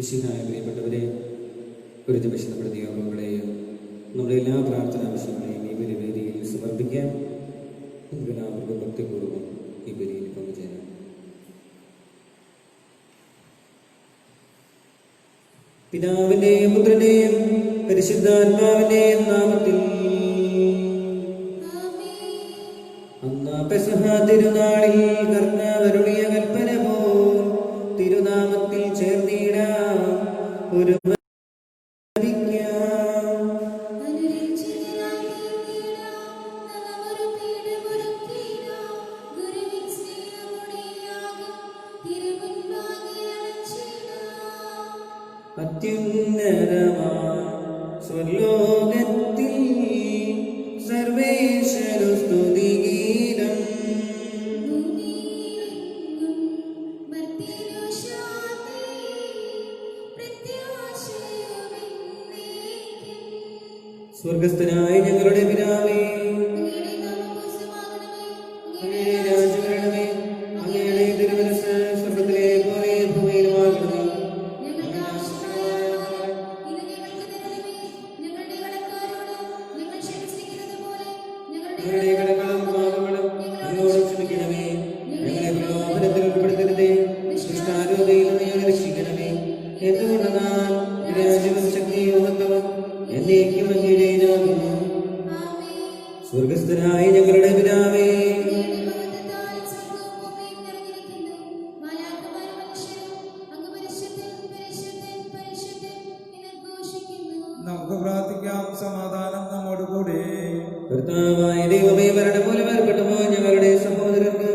വിശുദ്ധായ പ്രിയപ്പെട്ടവരെ, ഒരു നിമിഷം നമ്മുടെ നിയോഗങ്ങളെയും നമ്മുടെ എല്ലാ പ്രാർത്ഥനാവശ്യങ്ങളെയും ഈ ബലിവേദിയിൽ സമർപ്പിക്കാം. നമുക്കെല്ലാവർക്കും ഭക്തിപൂർവ്വം ഈ ബലിയിൽ പങ്കുചേരാം. പിതാവിന്റെയും പുത്രന്റെയും പരിശുദ്ധാത്മാവിന്റെയും നാമത്തിൽ. പെസഹ തിരുനാളിൽ കർത്താവരുളിയ കൽപ്പന പോൽ തിരുനാമത്തിൽ ചേർന്നിടാം ഒരു അത്യുന്നതമാ സ്വർലോകത്തിൽ സർവേശ്വര സ്തുതിഗീതം. സ്വർഗസ്ഥനായ ഞങ്ങളുടെ പിതാവേ, അങ്ങയുടെ രാജ്യം വരണമേ, അങ്ങയുടെ തിരുമനസ്സ് സ്വർഗ്ഗത്തിലെ പോലെ ഭൂമിയിലുമാകണമേ. ഞങ്ങളുടെ കടങ്ങളും പാപങ്ങളും ഞങ്ങളോട് ക്ഷമിക്കണമേ. ഞങ്ങളെ പ്രലോഭനത്തിൽ ഉൾപ്പെടുത്തരുതേ, ദുഷ്ടാരൂപയിൽ നിന്ന് ഞങ്ങളെ രക്ഷിക്കണമേ. എന്തുകൊണ്ടെന്നാൽ രാജ്യവും ശക്തിയും മഹത്വവും എന്നേക്കും അങ്ങയുടേതാകുന്നു. സ്വർഗസ്ഥനായ ഞങ്ങളുടെ പിതാവേ, നമുക്ക് പ്രാർത്ഥിക്കാം. സമാധാനം നമ്മോട് കൂടെ. കർത്താവായ ദൈവമേ, മരണം പോലെ വേർപെട്ടുപോ ഞങ്ങളുടെ സഹോദരർക്ക്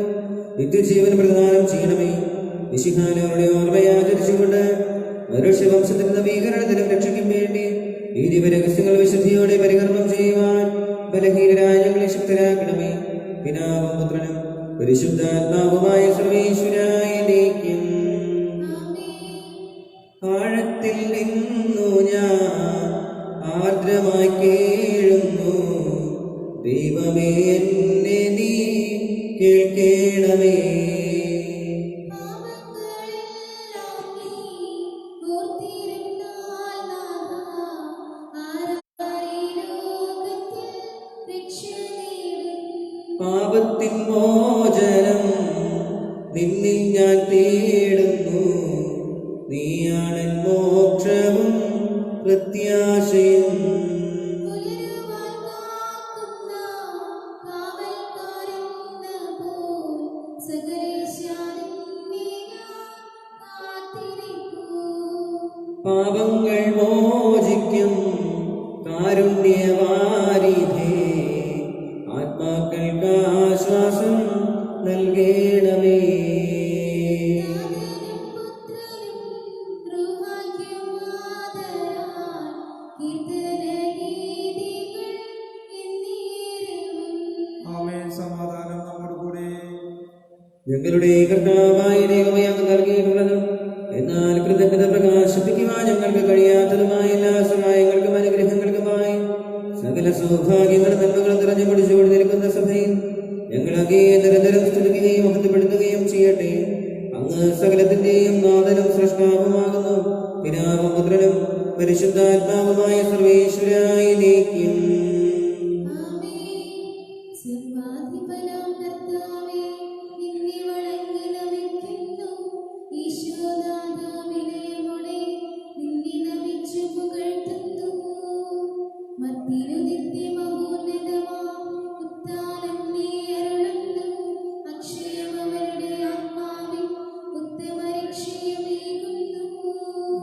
നിത്യജീവൻ പ്രദാനം ചെയ്യണമേ. മിശിഹായുടെ ഓർമ്മയെ ആചരിച്ചുകൊണ്ട് മനുഷ്യവംശത്തിന്റെ നവീകരണത്തിനും രക്ഷയ്ക്കും വേണ്ടി ഈ ദിവരഹസ്യങ്ങൾ വിശുദ്ധിയോടെ പരികർമ്മം ചെയ്യുവാൻ ബലഹീനരായ ഞങ്ങളെ ശക്തരാക്കണമേ. പിതാവും പുത്രനും പരിശുദ്ധാത്മാവുമായ സർവേശ്വരായിരിക്കും. ആഴത്തിൽ നിന്നു ഞാൻ ആർദ്രമായി കേഴുന്നു, ദൈവമേ എന്നെ നീ കേൾക്കണമേ. പാപത്തിൻ മോചനം നിന്നിൽ ഞാൻ തേടുന്നു, നീയാണ് മോക്ഷവും പ്രത്യാശയും. പാപങ്ങൾ മോചിക്കും കാരുണ്യവാരിധേ, ആത്മാക്കൾക്ക് ആശ്വാസം നൽകണമേ. ആമേൻ. സമാധാനം നമ്മോട് കൂടെ. ഞങ്ങളുടെ കർത്താവായ ദൈവമേ, അങ്ങ് നൽകിയിട്ടുള്ളതും എന്നാൽ കൃതജ്ഞത പ്രകാശിപ്പിക്കുവാൻ ഞങ്ങൾക്ക് കഴിയാത്തതുമായ എല്ലാ സഹായങ്ങൾക്കും അനുഗ്രഹങ്ങൾക്കുമായി സകല സൗഭാഗ്യങ്ങളും നന്മകളും നിറഞ്ഞു പിടിച്ചുകൊണ്ടിരിക്കുന്ന സഭയിൽ ഞങ്ങൾ അങ്ങയെ നിരന്തരം സ്തുതിക്കുകയും മഹത്വപ്പെടുത്തുകയും ചെയ്യട്ടെ. അങ്ങ് സകലത്തിന്റെയും നാഥനും സൃഷ്ടാവുമാകുന്നു. പിതാവും പുത്രനും പരിശുദ്ധാത്മാവുമായ സർവേശ്വരായിരിക്കും.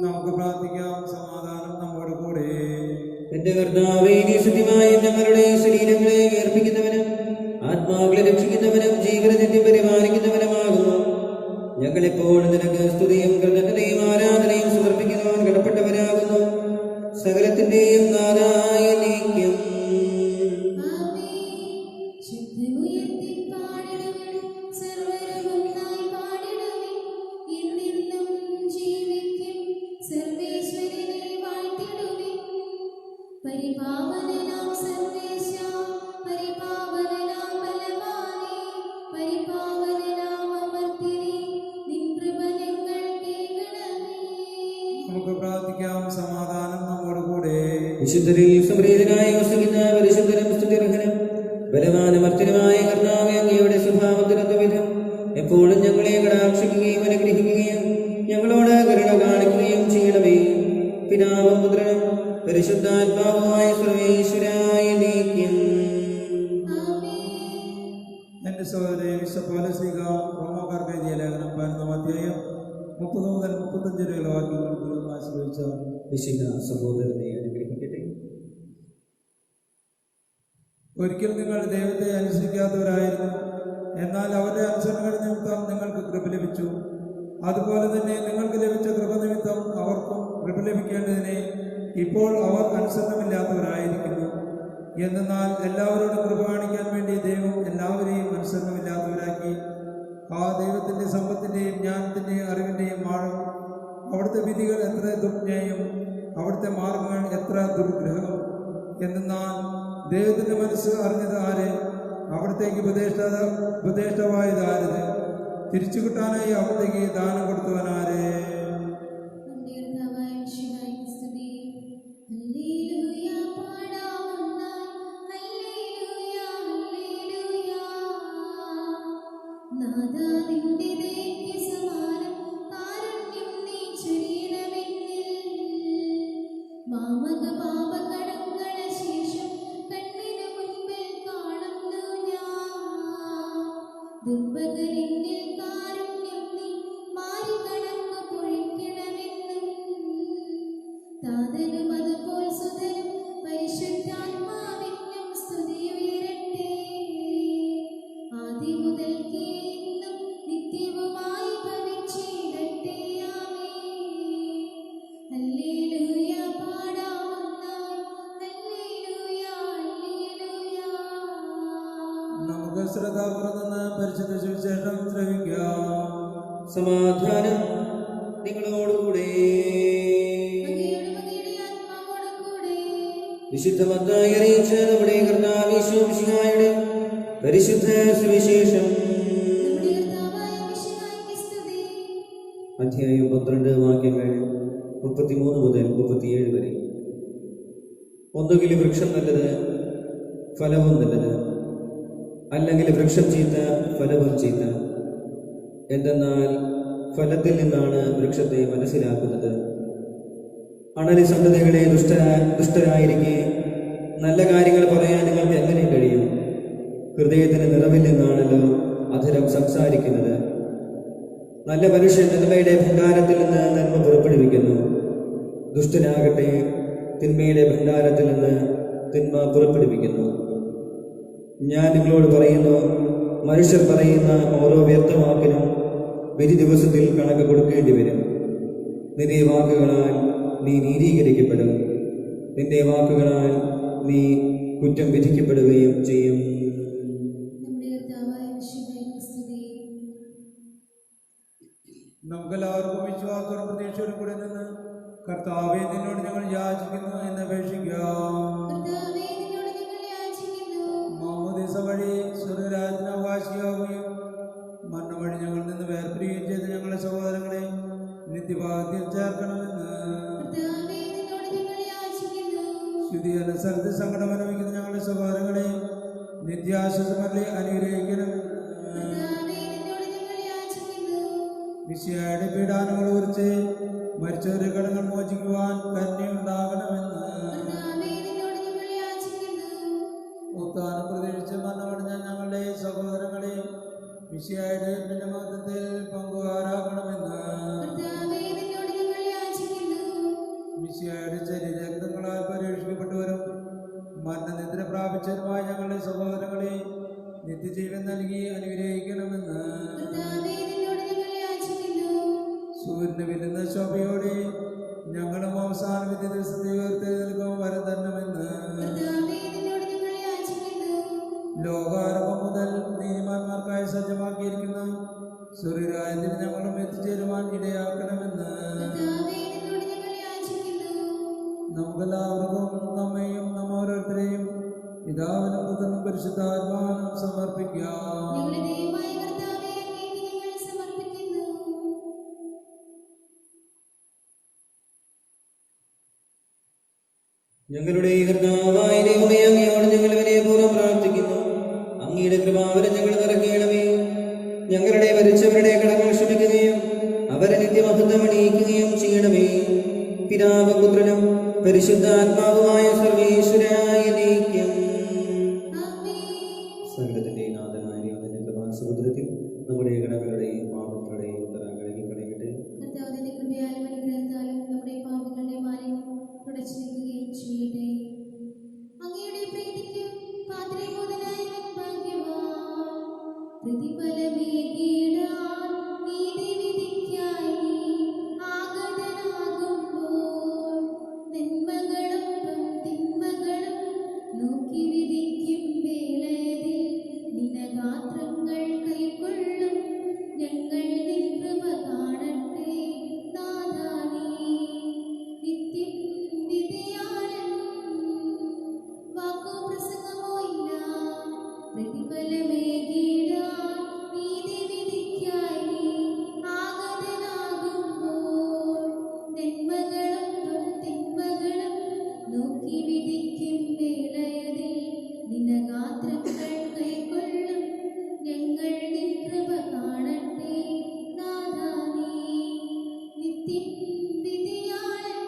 നമുക്ക് പ്രാർത്ഥിക്കാം. സമാധാനം നമ്മോട് കൂടെ. എന്റെ കർത്താവേ, നീ സത്യമായും ഞങ്ങളുടെ ശരീരങ്ങളെ ഉയർപ്പിക്കുന്നവനും ആത്മാക്കളെ രക്ഷിക്കുന്നവനും ജീവനനിത്യം പരിപാലിക്കുന്നവനുമാകുന്നു. ഞങ്ങളെപ്പോഴും നിനക്ക് സ്തുതിയും കൃതജ്ഞതയും ആരാധനയും സമർപ്പിക്കുവാൻ കടപ്പെട്ടവരാകുന്നു. സകലത്തിന്റെയും നാഥായ നീക്കും. പരിപാവനനാം സർവേശ, പരിപാവനനാം ബലവാനേ, പരിപാവനനാം അമർത്തിനേ, നിൻ കൃപ ഞങ്ങൾ കേൾക്കണമേ. വിശുദ്ധരിൽ സംപ്രീതനായി വസിക്കുന്ന പരിശുദ്ധനും സ്തുതിർഹനും ബലവാനമർത്തനുമായ കർത്താവേ, അങ്ങയുടെ സ്വഭാവത്തിനൊത്ത വിധം എപ്പോഴും ഞങ്ങളെ കടാക്ഷിക്കുകയും അനുഗ്രഹിക്കുകയും ഞങ്ങളോട് കരുണ കാണിക്കുകയും ചെയ്യണമേ. പിതാവും പുത്രനും പരിശുദ്ധാത്മാവുമായ സർവേശ്വരായ നീക്കം. എന്റെ സഹോദരൻ വിശുദ്ധ പൗലോസ്ലീഹ റോമാക്കാർക്ക് എഴുതിയ ലേഖനം 11 അധ്യായം 30 മുതൽ 35 വരെയുള്ള വാക്യങ്ങൾ ആശ്രയിച്ച വിശുദ്ധ സഹോദരനെ അനുഗ്രഹിക്കട്ടെ. ഒരിക്കൽ നിങ്ങൾ ദൈവത്തെ അനുസരിക്കാത്തവരായിരുന്നു, എന്നാൽ അവരുടെ അനുസരണകൾ നിമിത്തം നിങ്ങൾക്ക് കൃപ ലഭിച്ചു. അതുപോലെ തന്നെ നിങ്ങൾക്ക് ലഭിച്ച കൃപ നിമിത്തം അവർക്കും കൃപ ലഭിക്കേണ്ടതിനെ ഇപ്പോൾ അവർ അനുസരണമില്ലാത്തവരായിരിക്കുന്നു. എന്നാൽ എല്ലാവരോടും കൃപ കാണിക്കാൻ വേണ്ടി ദൈവം എല്ലാവരെയും അനുസരണമില്ലാത്തവരാക്കി. ആ ദൈവത്തിൻ്റെ സമ്പത്തിൻ്റെയും ജ്ഞാനത്തിൻ്റെയും അറിവിൻ്റെയും ആഴം, അവിടുത്തെ വിധികൾ എത്ര ദുർജ്ഞേയം, അവിടുത്തെ മാർഗങ്ങൾ എത്ര ദുർഗ്രഹം. എന്നാൽ ദൈവത്തിൻ്റെ മനസ്സ് അറിഞ്ഞത് ആര്? അവിടത്തേക്ക് ഉപദേഷ്ടാവായത് ആരത്? തിരിച്ചു കിട്ടാനായി അവിടത്തേക്ക് ദാനം കൊടുത്തവനാരേ? പരിശുദ്ധ സുവിശേഷം ശ്രവിക്കാം. സമാധാനം നിങ്ങളോടുകൂടെ. വിശുദ്ധ മത്തായി അറിയിച്ച നമ്മുടെ കർത്താവ് യേശു മിശിഹായുടെ പരിശുദ്ധ സുവിശേഷം. അധ്യായം 12 വാക്യങ്ങൾ 33 മുതൽ 37 വരെ. ഒന്നുകിൽ വൃക്ഷം നല്ലത്, ഫലവും നല്ലത്, അല്ലെങ്കിൽ വൃക്ഷം ചീത്ത, ഫലവും ചീത്ത. എന്തെന്നാൽ ഫലത്തിൽ നിന്നാണ് വൃക്ഷത്തെ മനസ്സിലാക്കുന്നത്. അണലി സന്തതികളെ ദുഷ്ടരായിരിക്കെ നല്ല കാര്യങ്ങൾ പറയാൻ നിങ്ങൾക്ക് എങ്ങനെ കഴിയും? ഹൃദയത്തിന് നിറവിൽ നിന്നാണല്ലോ അധരം സംസാരിക്കുന്നത്. നല്ല മനുഷ്യൻ നന്മയുടെ ഭണ്ഡാരത്തിൽ നിന്ന് നന്മ പുറപ്പെടുവിക്കുന്നു. ദുഷ്ടനാകട്ടെ തിന്മയുടെ ഭണ്ഡാരത്തിൽ നിന്ന് തിന്മ പുറപ്പെടുവിക്കുന്നു. ഞാൻ നിങ്ങളോട് പറയുന്നു, മനുഷ്യർ പറയുന്ന ഓരോ വ്യർത്ഥവാക്കിനും വിധി ദിവസത്തിൽ കണക്ക് കൊടുക്കേണ്ടി വരും. നിന്റെ വാക്കുകളാൽ നീ നീതീകരിക്കപ്പെടും, നിന്റെ വാക്കുകളാൽ നീ കുറ്റം വിധിക്കപ്പെടുകയും ചെയ്യും. നമുക്കെല്ലാവർക്കും വിശ്വാസത്തോടും പ്രതീക്ഷയോടും കൂടെ നിന്ന് കർത്താവേ, നിന്നോട് ഞങ്ങൾ യാചിക്കുന്നു എന്ന് അപേക്ഷിക്കാം. മാമോദീസ വഴി സ്വർഗ്ഗരാജ്യത്തിന് അവകാശിയാവുകയും മരണ വഴി ഞങ്ങളിൽ നിന്ന് വേർപിരിയുകയും ചെയ്ത ഞങ്ങളുടെ സഹോദരങ്ങളെ നിത്യഭാഗ്യത്തിൽ ചേർക്കണമെന്ന്. ശുദ്ധീകരണ സ്ഥലത്ത് സങ്കടം അനുഭവിക്കുന്ന ഞങ്ങളുടെ സഹോദരങ്ങളെ നിത്യാശ്വാസമല്ലേ അനുഗ്രഹിക്കണമെന്ന്. മിശിഹായുടെ പീഡാനങ്ങൾ കുറിച്ച് മരിച്ചവരുടെ കടങ്ങൾ മോചിക്കുവാൻ കരുണയുണ്ടാകണമെന്ന്. ഉത്ഥാനം പ്രതീക്ഷിച്ച് മരണമടഞ്ഞ ഞങ്ങളുടെ സഹോദരങ്ങളെ മിശിഹായുടെ മഹത്വത്തിൽ പങ്കുകാരാക്കണമെന്ന്. മിശിഹായുടെ ശരീരരക്തങ്ങളാൽ പരീക്ഷിക്കപ്പെട്ടവരും മരണനിദ്ര പ്രാപിച്ചവരുമായ ഞങ്ങളുടെ സഹോദരങ്ങളെ നിത്യജീവൻ നൽകി അനുഗ്രഹിക്കണമെന്ന്. സൂര്യന് വിരുന്ന ശോഭയോടെ ഞങ്ങളും അവസാന വിധി ദിവസത്തെ ഉയർത്തെഴുന്നേൽക്കും വരം തരണമെന്ന്. ലോകാരംഭം മുതൽ നീതിമാന്മാർക്കായി സജ്ജമാക്കിയിരിക്കുന്ന സൂര്യരാജ്യത്തിൽ ഞങ്ങളും എത്തിച്ചേരുവാൻ ഇടയാക്കണമെന്ന്. നമുക്കെല്ലാവർക്കും നമ്മെയും നമ്മ ഓരോരുത്തരെയും പിതാവിനും പുത്രനും പരിശുദ്ധാത്മാവിനും സമർപ്പിക്കാം. ഞങ്ങളുടെ കർത്താവായ ദൈവമേ, അങ്ങയോട് ഞങ്ങൾ വിനയപൂർവ്വം പ്രാർത്ഥിക്കുന്നു. അങ്ങയുടെ കൃപാവരം ഞങ്ങൾ നിറയ്ക്കണമേ. ഞങ്ങളുടെ മരിച്ചവരുടെ കടങ്ങൾ ക്ഷമിക്കുകയും അവരെ നിത്യമഹത്വം അണിയിക്കുകയും ചെയ്യണമേ. പിതാവും പുത്രനും പരിശുദ്ധാത്മാവുമായ സർവ്വേശ്വരായ നീക്കം. സകലത്തിന്റെ നാഥനായ ദൈവത്തിന്റെ കൃപാസമുദ്രത്തിൽ നമ്മുടെ കടകളുടെയും പാപങ്ങളുടെയും ഉത്തരം കഴുകി കളയട്ടെ. കർത്താവിന്റെ കൃപയാലും അനുഗ്രഹത്താലും നമ്മുടെ പാപങ്ങളുടെ മാലിന്യം തുടച്ചു നീക്കുകയും ചെയ്യട്ടെ. അങ്ങയുടെ പ്രീതിക്ക് പാത്രമോദനായവൻ ഭാഗ്യവാൻ. പ്രതിഫലമേകിടാൻ നീതിവിധിക്കായി നീ ആഗതനാകുമ്പോൾ നന്മകളൊപ്പം തിന്മകളും നോക്കി വിധിക്കും വേളയിൽ നിനഗാത്രങ്ങൾ കൈക്കൊള്ളും ഞങ്ങൾ നിൻ കൃപ കാണട്ടെ. നാഥാ നീ നിത്യം വിധിയാലൻ. വാക്കോ പ്രസംഗമോ ഇല്ല. പ്രതിഫലമേകിടാൻ നീതിവിധിക്കായി നീ ആഗതനാകുമ്പോൾ നന്മകളൊപ്പം തിന്മകളും നോക്കി വിധിക്കും വേളയിൽ നിനഗാത്രങ്ങൾ കൈക്കൊള്ളും ഞങ്ങൾ നിൻ കൃപ കാണട്ടെ. നാഥാ നീ നിത്യം വിധിയാലൻ.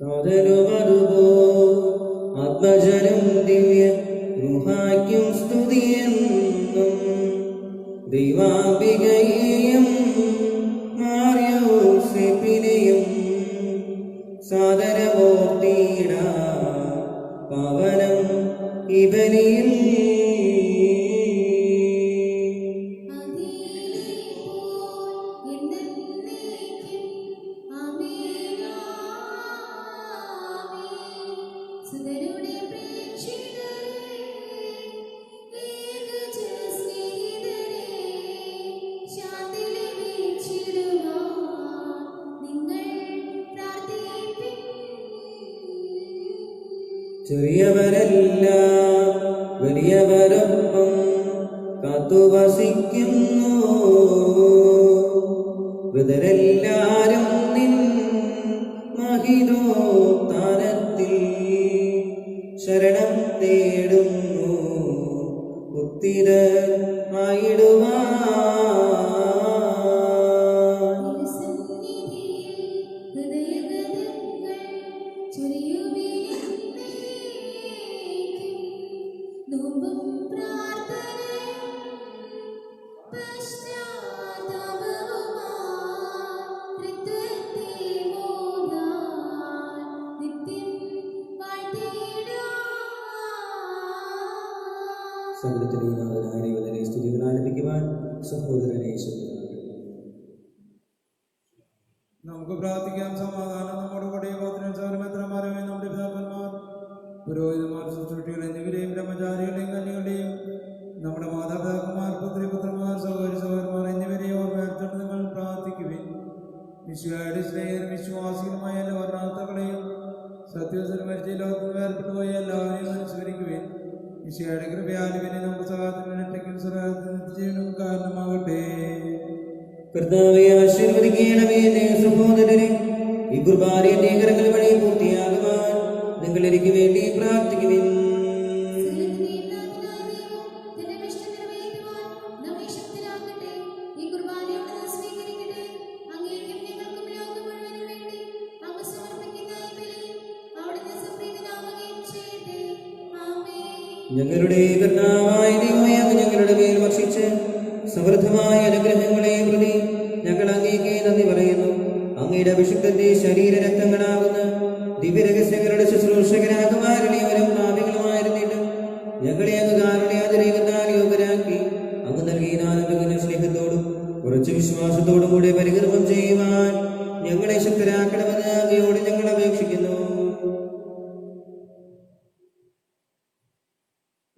താതനുമതുപോ ആത്മജനം ദിവ്യ ഗൃഹായ്ക്കും സ്തുതിയെന്നും ദൈവാംബികയെയും മാർയോസേപ്പിനെയും സാദരമൂർത്തിയിട പവനം ഇവനിൽ. ചെറിയവരെല്ലാം വലിയവരൊപ്പം കാത്തുവസിക്കുന്നു. വൃതരെല്ലാരും നിൻ മഹിതോത്ഥാനത്തിൽ ശരണം തേടുന്നു. ഉത്തിരമായിടുവാൻ സകലത്തിലെ സ്തുതികൾ ആലപിക്കുവാൻ സഹോദരനെ നമുക്ക് പ്രാർത്ഥിക്കാം. സമാധാനം നമ്മുടെ കൂടെ ഗോത്രന്മാരും നമ്മുടെ പിതാക്കന്മാർ, പുരോഹിതന്മാർ, ശുശ്രൂഷികൾ എന്നിവരെയും ബ്രഹ്മചാരികളെയും കന്യകളുടെയും നമ്മുടെ മാതാപിതാക്കന്മാർ, പുത്രിപുത്രന്മാർ, സഹോദരി സഹോദരന്മാർ എന്നിവരെയും ഓർമ്മ നിങ്ങൾ പ്രാർത്ഥിക്കുവിൻ. മിശിഹായുടെ സ്നേഹം വിശ്വാസികളുമായ എല്ലാ വർണ്ണാർത്ഥങ്ങളെയും സത്യവസരം മരിച്ച ലോകത്തിൽ വേർപെട്ടു പോയ എല്ലാവരെയും അനുസ്മരിക്കുവിൻ. മിശിഹായുടെ കൃപയാലുവിനെ നമുക്ക് സഹായത്തിനും ജീവനും കാരണമാകട്ടെ. കർത്താവേ, ആശീർവദിക്കണമേ. സഹോദരരെ, ഈ കുർബാനയുടെ കരങ്ങൾ വഴി പൂർത്തിയാകുവാൻ നിങ്ങൾ എനിക്ക് വേണ്ടി പ്രാർത്ഥിക്കുവിൻ. ഞങ്ങളുടെ കർത്താവായ ദൈവമേ, അങ്ങ് ഞങ്ങളുടെ മേൽ വർഷിച്ച് സമൃദ്ധമായ അനുഗ്രഹങ്ങളെ പ്രതി ഞങ്ങൾ അങ്ങേക്ക് നന്ദി പറയുന്നു. അങ്ങയുടെ അഭിഷിക്തന്റെ ശരീരരക്തങ്ങളാകുന്ന ദിവ്യരഹസ്യങ്ങളുടെ ശുശ്രൂഷകരാകുമാരനെവരും ഭാവികളുമായിരുന്നിട്ടും ഞങ്ങളെ അങ്ങ് കാരുണ്യാതിരേകത്താൽ യോഗ്യരാക്കി അങ്ങ് നൽകിയ ആനന്ദ സ്നേഹത്തോടും ഉറച്ച വിശ്വാസത്തോടും കൂടെ പരികർമ്മം ചെയ്യുവാൻ ഞങ്ങളെ ശക്തരാക്കണമെന്ന് അങ്ങയോട് ഞങ്ങൾ അപേക്ഷിക്കുന്നു.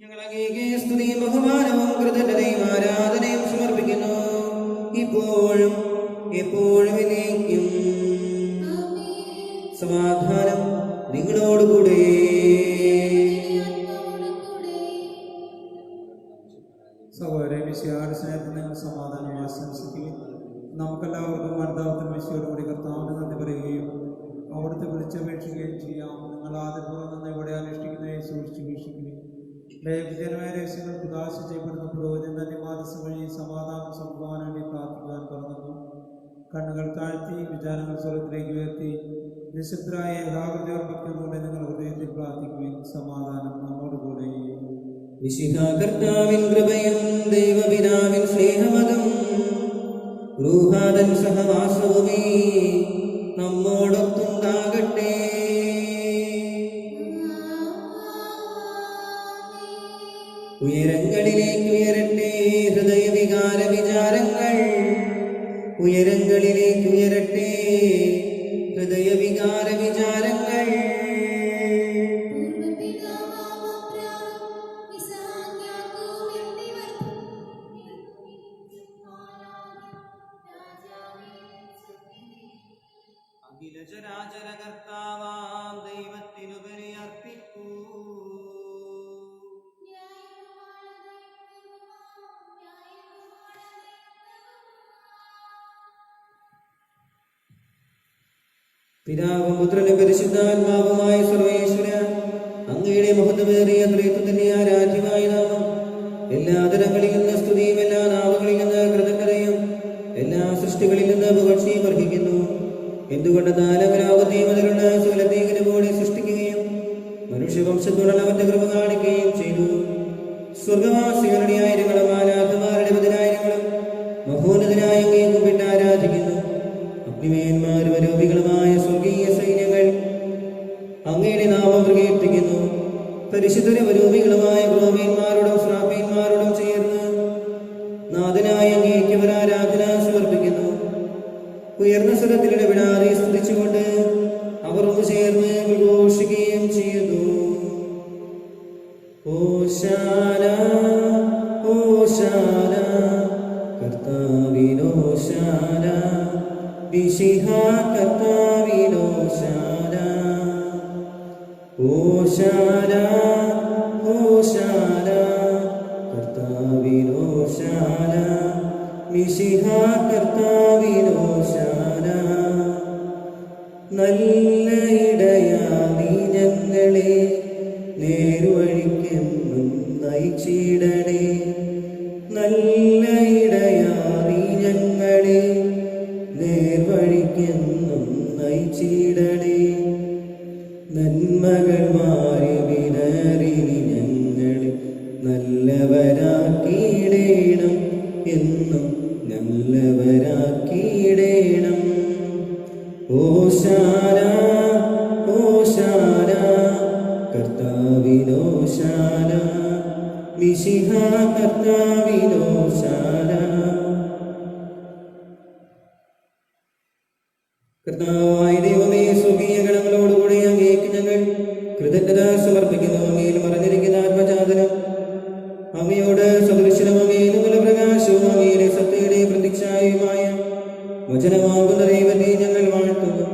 ഞങ്ങൾ അങ്ങേക്ക് സ്തുതിയും ബഹുമാനവും കൃതജ്ഞതയും ആരാധനയും സമർപ്പിക്കുന്നു, ഇപ്പോഴും എപ്പോഴും എന്നേക്കും. സമാധാനം നിങ്ങളോടുകൂടെ. സഹോദരൻ മിശിഹായുടെ സ്നേഹത്തിൽ നിങ്ങൾ സമാധാനം ആശംസിക്കുകയും നമുക്കെല്ലാവർക്കും മർദ്ദാവത്തിന് വിശയോടുകൂടി കർത്താവിന് നന്ദി പറയുകയും അവിടുത്തെ വിളിച്ചപേക്ഷിക്കുകയും ചെയ്യാം. നിങ്ങൾ ആദ്യപൂർവ്വം നിന്ന് ഇവിടെ അനുഷ്ഠിക്കുന്നവയെ സൂക്ഷിച്ച് വീക്ഷിക്കുകയും വിജയമായ രഹസ്യങ്ങൾ ഉദാശ ചെയ്യപ്പെടുന്ന പുരോഹിതൻ തന്നെ മാതൃസം വഴി സമാധാനം സ്വന്തമാൻ വേണ്ടി പ്രാർത്ഥിക്കാൻ പറഞ്ഞു. കണ്ണുകൾ താഴ്ത്തി വിചാരങ്ങൾ സ്വർഗത്തിലേക്ക് ഉയർത്തി നിശബ്ദരായ ഏകാഗ്രത ഓർമ്മിക്കുന്നതുകൊണ്ട് നിങ്ങൾ ഹൃദയത്തിൽ പ്രാർത്ഥിക്കുകയും സമാധാനം നമ്മോടുകൂടെ. കർത്താവിൻ കൃപയും ദൈവപിതാവിൻ സ്നേഹമതും റൂഹാദൻ സഹവാസവുമേ നമ്മോടൊത്തുണ്ടാകട്ടെ. ഉയരങ്ങളിലേക്ക് ഉയരട്ടെ ഹൃദയവികാര വിചാരങ്ങൾ, ഉയരങ്ങളിലേക്ക് ഉയരട്ടെ ഹൃദയവികാര വിചാരങ്ങൾ. അഖിലചരാചര കർത്താവാം ദൈവത്തിനു ബലിയർപ്പിക്കൂ. പിതാവും പുത്രനും പരിശുദ്ധാത്മാവുമായ സർവേശ്വര, അങ്ങയുടെ മഹത്വമേറിയ ത്രിത്വത്തിന്റെ ആരാധ്യമായ നാമം എല്ലാ തരങ്ങളിൽ നിന്ന് സ്തുതിയും എല്ലാ നാവുകളിൽ നിന്ന് കൃതജ്ഞതയും എല്ലാ സൃഷ്ടികളിൽ നിന്ന് പുകഴ്ചയും അർഹിക്കുന്നു. എന്തുകൊണ്ടെന്നാൽ ലോകത്തെയും അതിലുള്ള സകലത്തെയും കൂടി സൃഷ്ടിക്കുകയും മനുഷ്യവംശത്തോടുള്ള അവന്റെ കൃപ കാണിക്കുകയും ചെയ്തു. സ്വർഗവാസികളുടെ ആയിരങ്ങളും ആരാധമാരുടെ പതിനായിരങ്ങളും മഹോന്നതനായ അങ്ങേ കുമ്പിട്ട് ആരാധിക്കുന്നു. അഗ്നിമേന്മാരും അരോപികളുമായ സ്വർഗീയ സൈന്യങ്ങൾ അങ്ങയുടെ നാമം പ്രകീർത്തിക്കുന്നു. പരിശുദ്ധരും അരോപികളുമായ ക്രോമേന്മാരോടും ശ്രാപേന്മാരോടും ചേർന്ന് നാഥനായ അങ്ങേക്ക് അവർ ആരാധന സമർപ്പിക്കുന്നു. ഉയർന്ന സ്വരത്തിൽ ഇടപെടാതെ സ്തുതിച്ചുകൊണ്ട് അവർ ഒന്ന് ചേർന്ന് ഉദ്ഘോഷിക്കുകയും ചെയ്യുന്നു. ഓശാന ഓശാന കർത്താവിനോശാന വിശിഹ കർത്താവിനോശാന. ഓശാന ഓശാന കർത്താവിനോശാന വിശിഹ കർത്താവിനോശാന. നല്ല ഇടയാ നീ ഞങ്ങളെ നേർവഴിക്കെന്നും നയിച്ചിടണേ. നല്ല ഇടയാ നീ ഞങ്ങളെ നേർവഴിക്കെന്നും നയിച്ചിടണേ. നന്മകൾ മാറി വിനറിനി ഞങ്ങളെ നല്ലവരാക്കിയിടേണം, എന്നും നല്ലവരാക്കിയിടേണം. ഓശാന ഓശാന കർത്താവിനോശാന മിശിഹ കർത്താവിനോശാന. കർത്താവായ ദൈവമേ, സ്വർഗീയ ഗണങ്ങളോടുകൂടി അങ്ങേക്ക് ഞങ്ങൾ കൃതജ്ഞത സമർപ്പിക്കുന്നു. അങ്ങയിൽ മറഞ്ഞിരിക്കുന്ന ആത്മജാതനം, അങ്ങയോട് സദൃശനും അങ്ങയിൽ നിന്നുള്ള പ്രകാശവും അങ്ങയുടെ സത്യയുടെ പ്രതീക്ഷായുമായ വചനമാകുന്ന ദൈവത്തെ ഞങ്ങൾ വാഴ്ത്തുന്നു.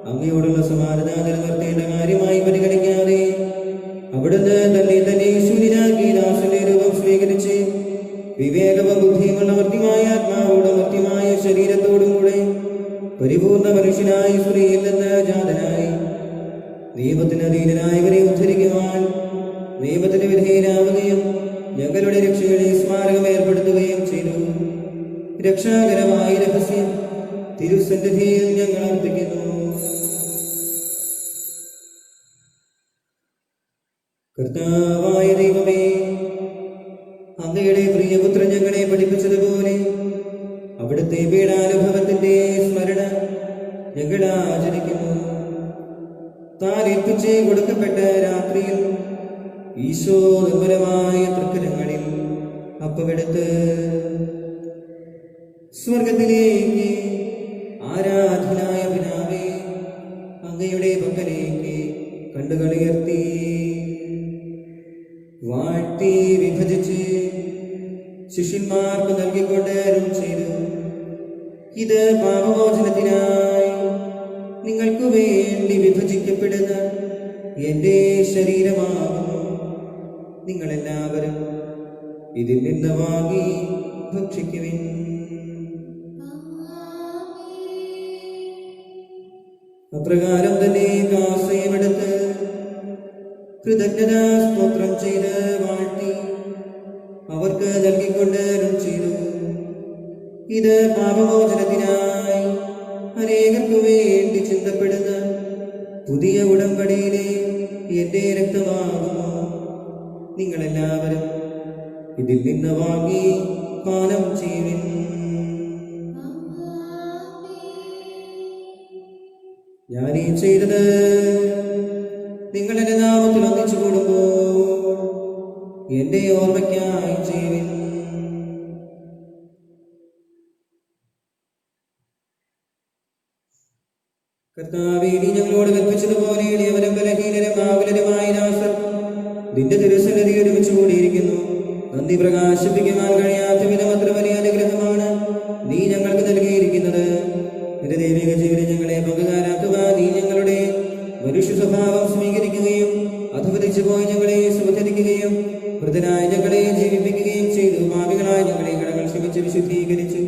അങ്ങയോടുള്ള സമാനത നിലനിർത്തേണ്ട കാര്യമായി പരിഗണിക്കാതെ അവിടുന്ന് തന്നെ ശൂന്യനാക്കി ദാസന്റെ രൂപം സ്വീകരിച്ച് വിവേകവും ബുദ്ധിയുമുള്ള മർത്യമായ ആത്മാവോടും മർത്യമായ ശരീരത്തോടും കൂടെ പരിപൂർണ മനുഷ്യനായി സ്ത്രീയിൽ നിന്ന് ജാതനായി നിയമത്തിന് അധീനനായവരെ ഉദ്ധരിക്കുവാൻ നിയമത്തിന് വിധേയനാവുകയും ഞങ്ങളുടെ രക്ഷയുടെ സ്മാരകം ഏർപ്പെടുത്തുകയും ചെയ്തു. രക്ഷാകരമായ രഹസ്യം തിരുസന്നിധിയിൽ ഞങ്ങൾ അർപ്പിക്കുന്നു. കർത്താവായ ദൈവമേ, അങ്ങയുടെ പ്രിയപുത്രൻ ഞങ്ങളെ പഠിപ്പിച്ചതുപോലെ അവിടുത്തെ പീഡാനുഭവത്തിന്റെ സ്മരണ ഞങ്ങൾ ആചരിക്കുന്നു. താൻ ഏൽപ്പിച്ച് കൊടുക്കപ്പെട്ട രാത്രിയിൽ ഈശോ നിർമ്മലമായ തൃക്കരങ്ങളിൽ അപ്പമെടുത്ത് സ്വർഗത്തിലേക്ക് ആരാധനായ പിതാവേ അങ്ങയുടെ പക്കലേക്ക് കണ്ണുകളുയർത്തി വാഴ്ത്തി വിഭജിച്ച് ശിഷ്യന്മാർക്ക് നൽകിക്കൊണ്ട് അരുൾ ചെയ്തു: ഇത് പാപമോചനത്തിനായി നിങ്ങൾക്ക് വേണ്ടി വിഭജിക്കപ്പെടുന്ന എന്റെ ശരീരമാകുന്നു. നിങ്ങളെല്ലാവരും ഇതിൽ നിന്ന് വാങ്ങി ഭക്ഷിക്കുവിൻ. അപ്രകാരം തന്നെ കാസയുമെടുത്ത് കൃതജ്ഞതാ സ്തോത്രം ചെയ്ത് വാഴ്ത്തി അവർക്ക് നൽകിക്കൊണ്ട് അരുൾ ചെയ്തു, ഇത് പാപമോചനത്തിനായി അനേകർക്കു വേണ്ടി ചിന്തപ്പെടുന്ന പുതിയ ഉടമ്പടിയിലെ എന്റെ രക്തമാകുന്നു. നിങ്ങളെല്ലാവരും ഇതിൽ നിന്ന് വാങ്ങി പാനം ചെയ്യുവിൻ. ഞാനീ ചെയ്തത് നിങ്ങൾ എന്റെ നാമത്തിൽ ഒന്നിച്ചു കൂടുമ്പോൾ എന്റെ ഓർമ്മയ്ക്കായി ചെയ്യുവിൻ. കർത്താവേ, നീ ഞങ്ങളോട് കൽപ്പിച്ചതുപോലെ എളിയവരും ബലഹീനരും ആകുലരുമായ നാസർ നിന്റെ തിരുസന്നിധി ഒരുമിച്ച് കൂടിയിരിക്കുന്നു. നന്ദി പ്രകാശിപ്പിക്കുവാൻ കഴിയാത്ത വിധം അത്ര വലിയ അനുഗ്രഹമാണ് നീ ഞങ്ങൾക്ക് നൽകിയിരിക്കുന്നത്. നിന്റെ ദൈവിക ജീവിതം ഞങ്ങളെ പങ്കുകാരാക്കുവാൻ നീ ഞങ്ങളുടെ മനുഷ്യ സ്വഭാവം സ്വീകരിക്കുകയും അധപതിച്ചു പോയി ഞങ്ങളെ സുഖരിക്കുകയും വൃദ്ധനായ ഞങ്ങളെ ജീവിപ്പിക്കുകയും ചെയ്തു. പാപികളായ ഞങ്ങളെ കടങ്ങൾ ക്ഷമിച്ച് വിശുദ്ധീകരിച്ചു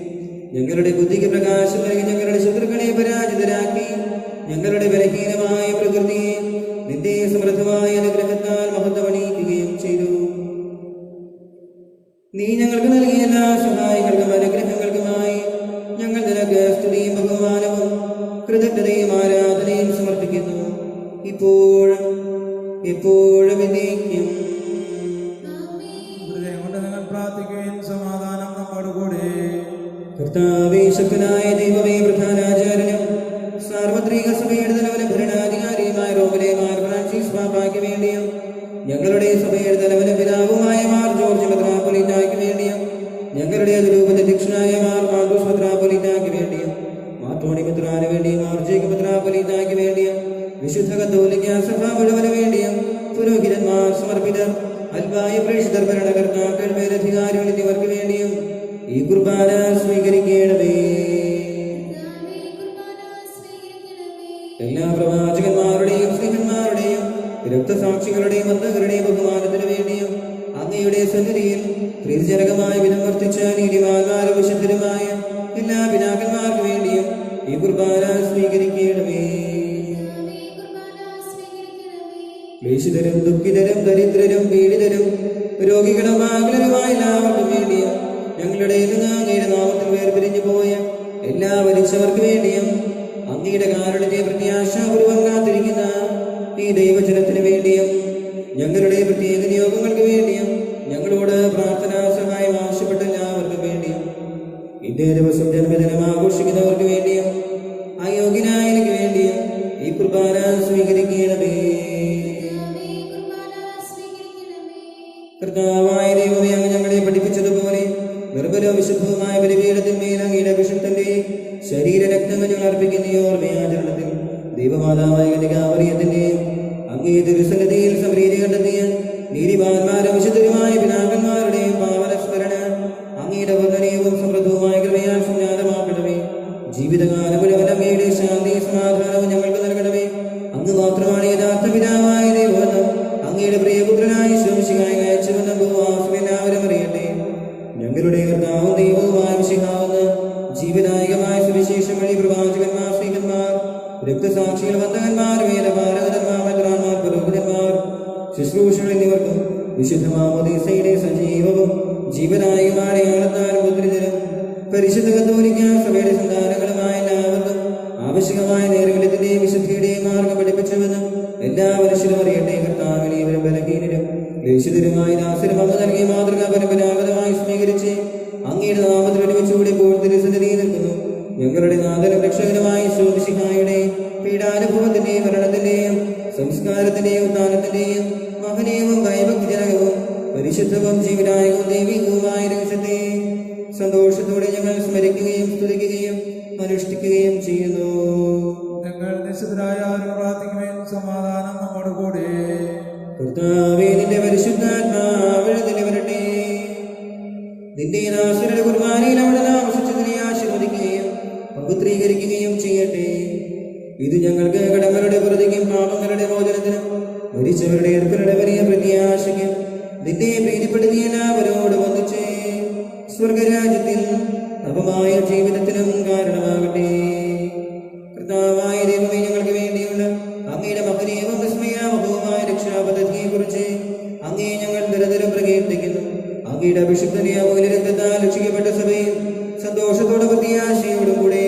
ഞങ്ങളുടെ ബുദ്ധിക്ക് പ്രകാശം നൽകി ഞങ്ങളുടെ ശത്രുക്കളെ പരാജിതരാക്കി ഞങ്ങളുടെ ബലഹീനമായ പ്രകൃതിയെ നിന്റെ സമൃദ്ധമായ അനുഗ്രഹത്താൽ മഹത്വമണിയിക്കുകയും ചെയ്തു. നീ ഞങ്ങൾക്ക് നൽകിയ എല്ലാ സഹായങ്ങൾക്കും അനുഗ്രഹങ്ങൾക്കുമായി ഞങ്ങൾ നിനക്ക് സ്തുതിയും ബഹുമാനവും കൃതജ്ഞതയും ആരാധനയും സമർപ്പിക്കുന്നു, ഇപ്പോഴും എപ്പോഴും എന്നേക്കും. ഹൃദയം കൊണ്ട് നിങ്ങൾ പ്രാർത്ഥിക്കുകയും സമാധാനം നമ്മോട് കൂടെ. കർത്താവേ, ശക്തനായ ദൈവമേ, പ്രധാനാചാര്യനും സാർവത്രിക സഭയുടെ തലവനും ഭരണാധികാരിയുമായ റോമിലെ മാർ ഫ്രാൻസിസ് പാപ്പായ്ക്ക് വേണ്ടിയും ഞങ്ങളുടെ സഭയുടെ തലവനും പിതാവുമായ മാർ ജോർജ് മെത്രാപ്പൊലീത്തായ്ക്ക് വേണ്ടിയും ഞങ്ങളുടെ അതിരൂപതധ്യക്ഷനായ മാർ മാർക്കോസ് മെത്രാപ്പൊലീത്തായ്ക്ക് വേണ്ടിയും മാർ ടോണി മെത്രാന് വേണ്ടിയും മാർ ജേക്കബ് മെത്രാപ്പൊലീത്തായ്ക്ക് വേണ്ടിയും വിശുദ്ധ കത്തോലിക്ക സഭ മുഴുവന് വേണ്ടിയും പുരോഹിതന്മാർ, സമർപ്പിതർ, അൽവായ പ്രേക്ഷിതർ, ഭരണകർത്താക്കൾ, മേലധികാരികൾ എന്നിവർക്ക് വേണ്ടിയും ഈ കുർബാന സ്വീകരിക്കണമേ. എല്ലാ പ്രവാചകന്മാരുടെയും സ്നേഹന്മാരുടെയും രക്തസാക്ഷികളുടെയും ബന്ധുക്കളുടെയും ബഹുമാനത്തിനു വേണ്ടിയും അങ്ങയുടെ സന്നിധിയിൽ പ്രീതിജനകമായ വിധം വർത്തിച്ച നീതിമാന്മാരും വിശുദ്ധരുമായ എല്ലാ പിതാക്കന്മാർക്ക് വേണ്ടിയും ഈ കുർബാന സ്വീകരിക്കണമേ. ക്ലേശിതരും ദുഃഖിതരും ദരിദ്രരും പീഡിതരും രോഗികളും ആകുലരുമായ എല്ലാവർക്കും വേണ്ടിയും ഞങ്ങളുടെ നിന്ന് അങ്ങയുടെ നാമത്തിൽ വേർപിരിഞ്ഞു പോയ എല്ലാ മരിച്ചവർക്ക് വേണ്ടിയും അങ്ങയുടെ കാരുണ്യത്തെ പ്രത്യാശാപൂർവം കാത്തിരിക്കുന്ന ഈ ദൈവജനത്തിന് വേണ്ടിയും ഞങ്ങളുടെ പ്രത്യേക നിയോഗങ്ങൾക്ക് വേണ്ടിയും ഞങ്ങളോട് പ്രാർത്ഥനാ സഹായം ആവശ്യപ്പെട്ട എല്ലാവർക്കും വേണ്ടിയും ഇന്നേ ദിവസം ജന്മദിനം ആഘോഷിക്കുന്നവർക്ക് വേണ്ടിയും അയോഗ്യനായ എനിക്ക് വേണ്ടിയും ഈ കുർബാന സ്വീകരിക്കണമേ. കർത്താവായ ദൈവമേ, അങ്ങ് ഞങ്ങളെ പഠിപ്പിച്ചതുപോലെ നിർമ്മലവും വിശുദ്ധവുമായ ബലിപീഠത്തിന്മേൽ അങ്ങയുടെ അഭിഷിക്തന്റെ ശരീരരക്തങ്ങൾ ഞങ്ങൾ അർപ്പിക്കുന്ന ഈ ഓർമ്മയാചരണത്തിൽ ദൈവമാതാവായ കന്യകാമറിയത്തിന്റെയും അങ്ങേ തിരുസന്നിധിയിൽ സംപ്രീതി കണ്ടെത്തിയ നീതിമാന്മാരും വിശുദ്ധരുമായ പിതാക്കന്മാരുടെയും പാവനസ്മരണ അങ്ങയുടെ വർണ്ണനീയവും സമൃദ്ധവുമായ കൃപയാൽ സംജാതമാക്കണമേ. ജീവിതകാലം മുഴുവൻ അങ്ങയുടെ ശാന്തി സമാധാനവും ഞങ്ങൾക്ക് നൽകണമേ. അങ്ങ് മാത്രമാണ് യഥാർത്ഥ പിതാവായ ദൈവമെന്നും അങ്ങയുടെ പ്രിയപുത്രനായ ശോമിശിഹായി അയച്ചുവെന്നും ഭൂവാസം എല്ലാവരും അറിയട്ടെ. ഞങ്ങളുടെ കർത്താവും ദൈവവുമായ മിശിഹാവുന്ന ജീവനായകമായ സുവിശേഷം വഴി പ്രവാചകന്മാർ, സ്ത്രീകന്മാർ, രക്തസാക്ഷികൾ, ബന്ധകന്മാർ, വേദപാരകന്മാർ, മെത്രാന്മാർ, പുരോഹിതന്മാർ, ശുശ്രൂഷകൾ എന്നിവർക്കും വിശുദ്ധ മാമോദീസയുടെ സജീവവും ജീവനായകമായ അടയാളത്താൽ മുദ്രിതരും പരിശുദ്ധ കത്തോലിക്ക സഭയുടെ സന്താനങ്ങളുമായ എല്ലാവർക്കും ആവശ്യമായ നേർവെളിത്തിന്റെയും വിശുദ്ധിയുടെയും മാർഗം പഠിപ്പിച്ചുവെന്ന് എല്ലാ മനുഷ്യരും അറിയട്ടെ. കർത്താവിനെയും ബലഹീനരും ലേശിതരുമായ ദാസരും അങ്ങ് നൽകിയ മാതൃക പരമ്പരാഗതമായി സ്വീകരിച്ച് അങ്ങയുടെ നാമത്തിൽ ഒരുമിച്ചുകൂടി ഇപ്പോൾ തിരുസന്നിധിയിൽ നിൽക്കുന്നു. ഞങ്ങളുടെ നാഥനും രക്ഷകനുമായ ശോമിശിഹായുടെ പീഡാനുഭവത്തിന്റെയും മരണത്തിന്റെയും സംസ്കാരത്തിന്റെയും ഉദ്ധാനത്തിന്റെയും മഹനീയവും ഭയഭക്തിജനകവും പരിശുദ്ധവും ജീവനായകവും ദൈവികവുമായ രഹസ്യത്തെ സന്തോഷത്തോടെ ഞങ്ങൾ സ്മരിക്കുകയും സ്തുതിക്കുകയും അനുഷ്ഠിക്കുകയും ചെയ്യുന്നു. ഞങ്ങൾ നിശ്ചിതരായ പ്രാർത്ഥിക്കുകയും സമാധാനം നമ്മോട് കൂടെ. കർത്താവേ, നിന്റെ പരിശുദ്ധാത്മാവിൽ വരട്ടെ. നിന്റെ ദാസരുടെ കുർബാനയിൽ അവിടെ താമസിച്ചതിനെ ആശീർവദിക്കുകയും പവിത്രീകരിക്കുകയും ചെയ്യട്ടെ. ഇത് ഞങ്ങൾക്ക് കടങ്ങളുടെ പ്രതിക്കും പാപങ്ങളുടെ മോചനത്തിനും മരിച്ചവരുടെ ഏർപ്പരുടെ വലിയ പ്രത്യാശയ്ക്കും നിന്നെ പ്രീതിപ്പെടുത്തിയ എല്ലാവരോട് വന്നിച്ച് സ്വർഗരാജ്യത്തിൽ നവമായ ജീവിതത്തിനും കാരണമാകട്ടെ. കർത്താവായ ദൈവമേ, ഞങ്ങൾക്ക് വേണ്ടി കൽപ്പിക്കുന്നു. അങ്ങയുടെ അഭിഷിക്തനെ അമൂല്യ രക്തത്താൽ രക്ഷിക്കപ്പെട്ട സഭയും സന്തോഷത്തോടെ പ്രത്യാശയോടും കൂടെ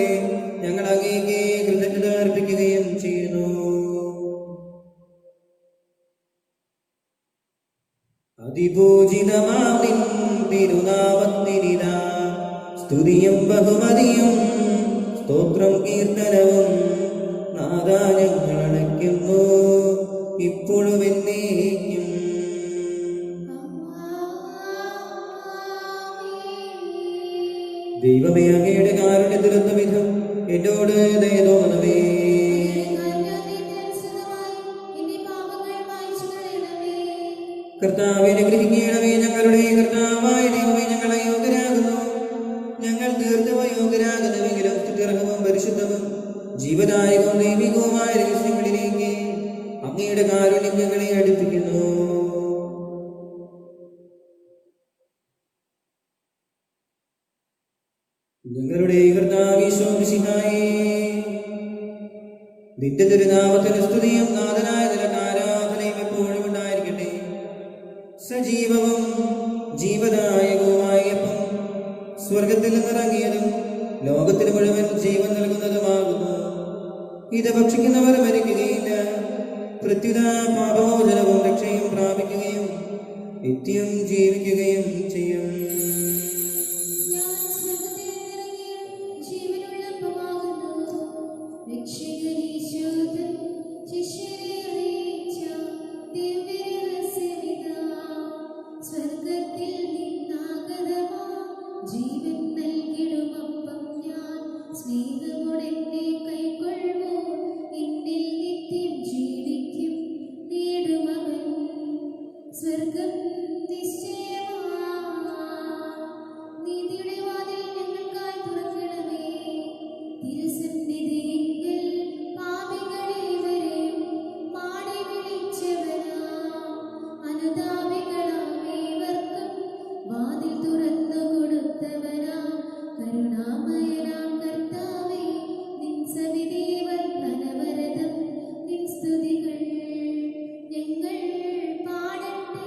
ഞങ്ങൾ അങ്ങേക്ക് കൃതജ്ഞത അർപ്പിക്കുകയും ചെയ്യുന്നു. അതിപൂജിതമാം നിൻ തിരുനാമത്തിനിതാ സ്തുതിയും ബഹുമതിയും സ്തോത്രം കീർത്തനവും നാദാ ഞങ്ങൾ അണയ്ക്കുന്നു ഇപ്പോഴും എന്നേക്കും. ദൈവമേ, അങ്ങയുടെ കാരുണ്യത്തിനൊത്ത വിധം എന്നോട് ദയ തോന്നണമേ. കർത്താവേ, അനുഗ്രഹിക്കണമേ. ഞങ്ങളുടെ കർത്താവായ ദൈവമേ, ഞങ്ങൾ അയോഗ്യരാകുന്നു. ഞങ്ങൾ തീർത്തും അയോഗ്യരാകുന്നുവെങ്കിലും സ്തുത്യർഹവും പരിശുദ്ധവും ജീവദായകവും ദൈവികവുമായ രഹസ്യങ്ങളിലേക്ക് അങ്ങയുടെ കാരുണ്യം ഞങ്ങളെ അടുപ്പിക്കുന്നു. ഞങ്ങളുടെ കർത്താവീശോ മിശിഹായേ, നിന്റെ തിരുനാമത്തിന് സ്തുതിയും നാഥനായ നിനക്ക് ആരാധനയും എപ്പോഴും ഉണ്ടായിരിക്കട്ടെ. സജീവവും ജീവദായകവുമായ അപ്പം സ്വർഗത്തിൽ നിന്നിറങ്ങിയതും ലോകത്തിന് മുഴുവൻ ജീവൻ നൽകുന്നതുമാകുന്നു. ഇത് ഭക്ഷിക്കുന്നവർ മരിക്കുകയില്ല, പ്രത്യുത പാപമോചനവും രക്ഷയും പ്രാപിക്കുകയും നിത്യം ജീവിക്കുകയും ചെയ്യും. ജീവൻ നൽകിടുമപ്പം ഞാൻ സ്നേഹമോടെന്നെ കൈക്കൊള്ളുമോ എന്നിൽ നിത്യം ജീവിക്കും നേടുമവൻ സ്വർഗം നിശ്ചയമാ. നീതിയുടെ വാതിൽ ഞങ്ങൾക്കായി തുറക്കണമേ. തിരുസന്നിധിയിൽ പാപികളേവരെയും പാടി വിളിച്ചവനാ അനുതാപികളാമേവർക്കും വാതിൽ തുറന്നു കൊടുത്തവനാ കരുണാമയനാം കർത്താവേ, നിൻ സവിധേവർ ധനവരതം നിൻ സ്തുതികൾ ഞങ്ങൾ പാടട്ടെ.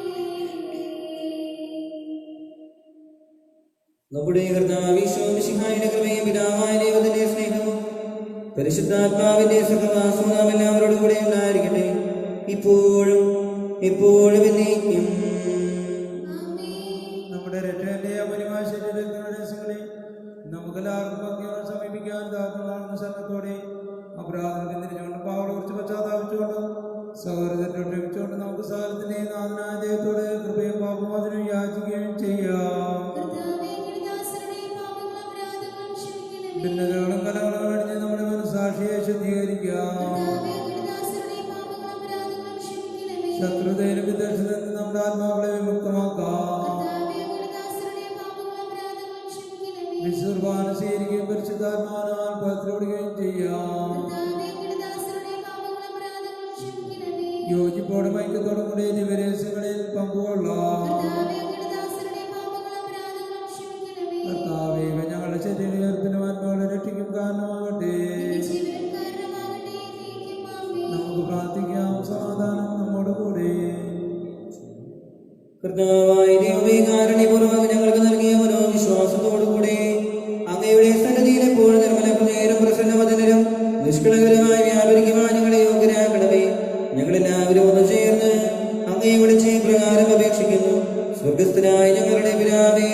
നമ്മുടെ കർത്താവീശോ മിശിഹായുടെ കൃപയും പിതാവായ ദൈവത്തിന്റെ സ്നേഹവും പരിശുദ്ധാത്മാവിന്റെ സഹവാസവും നാം എല്ലാവരോടും കൂടെ ഉണ്ടായിരിക്കട്ടെ, ഇപ്പോഴും എപ്പോഴും എന്നേക്കും. നമ്മുടെ രക്ഷകന്റെ അപരിമായ ശരീരങ്ങളുടെ നമുക്കെല്ലാവർക്കും ഭംഗിയോടെ സമീപിക്കാൻ താഴ്ന്നതാണെന്ന ശരണത്തോടെ അപരാധത്തിൽ തിരിച്ചുകൊണ്ട് പാവളെ കുറിച്ച് പശ്ചാത്താപിച്ചുകൊണ്ട് സൗഹൃദത്തെ ക്ഷമിച്ചുകൊണ്ട് നമുക്ക് സകലത്തിന്റെ നാഥനായ ദൈവത്തോട് കൃപയും പാപമോചനവും യാചിക്കുകയും ചെയ്യാം. ഭിന്നതകളും കലകളും അടിഞ്ഞ് നമ്മുടെ മനസ്സാക്ഷിയെ ശുദ്ധീകരിക്കാം. ശത്രുതയിലും വിദ്വേഷത്തിൽ നിന്ന് നമ്മുടെ ആത്മാക്കളെ വിമുക്തമാക്കാം. വിശുർബാന സ്വീകരിക്കുകയും പരിശുദ്ധാത്മാവിനാൽ പത്രപ്പെടുകയും ചെയ്യാം. യോജിപ്പോടും ഐക്യത്തോടും കൂടി ദിവരഹസ്യങ്ങളിൽ പങ്കുകൊള്ളാം. കർത്താവേ, ഞങ്ങളുടെ ശരീരത്തിനും ആത്മാക്കളെ രക്ഷിക്കും കാരണമാകട്ടെ. നമുക്ക് പ്രാർത്ഥിക്കാം. സമാധാനം നമ്മോട് കൂടെ. കർത്താവായ ദൈവമേ, കാരുണ്യപൂർവ്വം ഞങ്ങൾക്ക് നൽകിയ മനോവിശ്വാസത്തോടുകൂടെ അങ്ങയുടെ സന്നിധിയിൽ എപ്പോഴും നിർമ്മല ഹൃദയരും പ്രസന്നവദനരും നിഷ്കളങ്കരുമായി വ്യാപരിക്കുവാൻ ഞങ്ങളെ യോഗ്യരാക്കണമേ. ഞങ്ങളെല്ലാവരും ഒന്ന് ചേർന്ന് അങ്ങയെ വിളിച്ച് പ്രകാരം അപേക്ഷിക്കുന്നു. സ്വർഗസ്ഥനായ ഞങ്ങളുടെ പിതാവേ,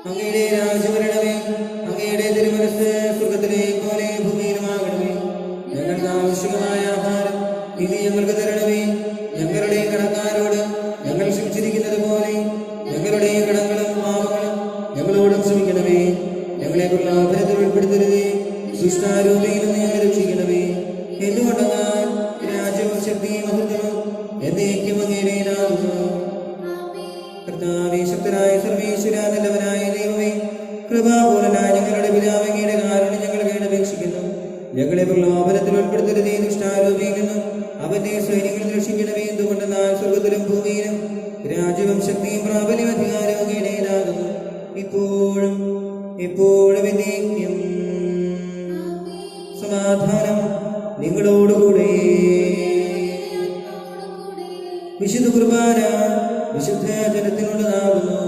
അങ്ങയുടെ രാജ്യം വരണമേ. അങ്ങയുടെ തിരുമനസ്സ് സ്വർഗത്തിലെ പോലെ ഭൂമിയിലുമാകണമേ. ഞങ്ങൾക്ക് ആവശ്യമായ ആഹാരം ഇനി ഞങ്ങൾക്ക് തരണമേ. ഞങ്ങളുടെ കടക്കാരോട് ഞങ്ങൾ ക്ഷമിച്ചിരിക്കുന്നത് പോലെ ഞങ്ങളുടെ കടങ്ങളും പാപങ്ങളും ഞങ്ങളോടും ക്ഷമിക്കണമേ. ഞങ്ങളെ പ്രലോഭനത്തിൽ ഉൾപ്പെടുത്തരുതേ, ദുഷ്ടാരൂപിയിൽ നിന്ന് ഞങ്ങളെ രക്ഷിക്കണമേ. എന്തുകൊണ്ടെന്നാൽ രാജ്യവും ശക്തിയും മഹത്വവും എന്നേക്കും അങ്ങയുടേതാകുന്നു. കർത്താവേ, ശക്തനായ സർവേശ്വര, നല്ലവനായ ദൈവമേ, കൃപാപൂർണനായ ഞങ്ങളുടെ പിതാവേ, അങ്ങയുടെ കാരുണ്യം ഞങ്ങൾ കേണപേക്ഷിക്കുന്നു. ഞങ്ങളെ പ്രലോഭനത്തിൽ ഉൾപ്പെടുത്തരുതേ, ദുഷ്ടാരൂപിയിൽ നിന്നും അവന്റെ സൈന്യങ്ങളിൽ രക്ഷിക്കണമേ. എന്തുകൊണ്ടെന്നാൽ സ്വർഗത്തിലും ഭൂമിയിലും രാജ്യവും ശക്തിയും പ്രാബല്യം അധികാരവും അങ്ങയുടേതാകുന്നു, ഇപ്പോഴും എപ്പോഴും എന്നേക്കും. സമാധാനം നിങ്ങളോടുകൂടെ. വിശുദ്ധ കുർബാന വിശുദ്ധ ജനത്തിനുള്ളതാകുന്നു.